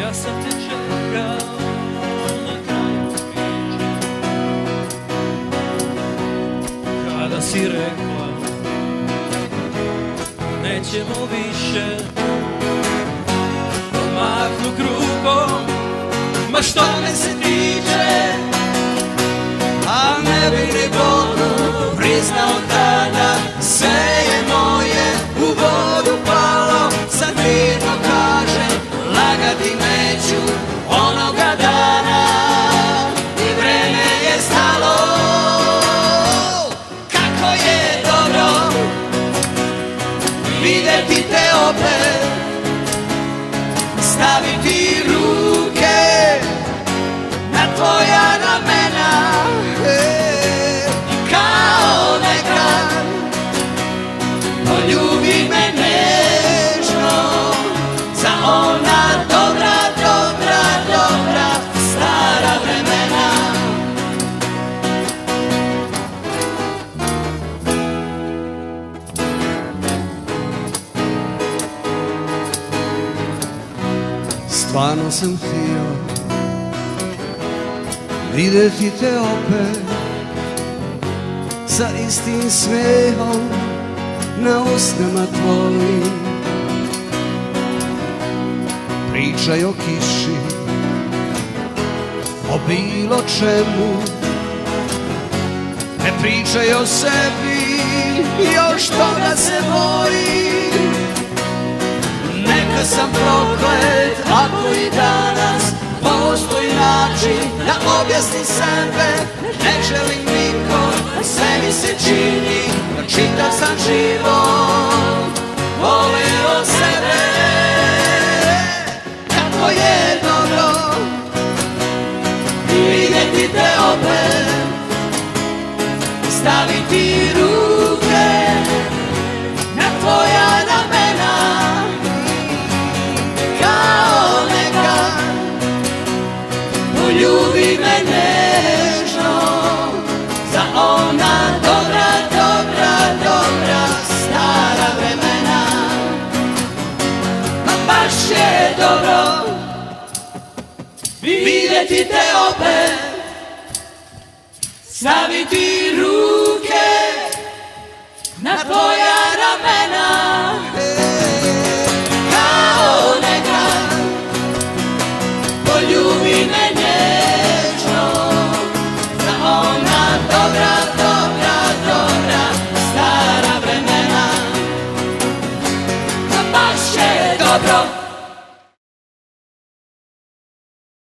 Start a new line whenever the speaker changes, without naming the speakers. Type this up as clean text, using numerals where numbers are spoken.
Ja sam te čekao na kraju priče, kada si rekla nećemo više, odmahnu krukom, ma što me se tiče, a ne bi ni Bogu priznao tada, sve je moje u vodu palo, sad mirno kažem, lagati neću onoga dana i vreme je stalo. Kako je dobro vidjeti te opet, staviti ruke na tvoja ramena i kao nekad poljubi me nežno za ona dobra, dobra, dobra stara vremena. Stvarno sam htio vidjeti te opet sa istim smehom na usnama tvojim. Pričaj o kiši, o bilo čemu, ne pričaj o sebi, još toga se bojim. Neka sam proklet ako i danas postoji način da objasnim sebe. Ne želim nikom, sve mi se čini da čitav sam život voleo sebe. Kako je dobro vidjeti te opet, staviti ruke na tvoja ramena, kao nekad poljubi me nežno za ona dobra, dobra, dobra stara vremena. Ma baš je dobro vidjeti te opet, staviti ruke na tvoja ramena, kao nekad poljubi me nežno za ona dobra, dobra, dobra stara vremena. Ma baš je dobro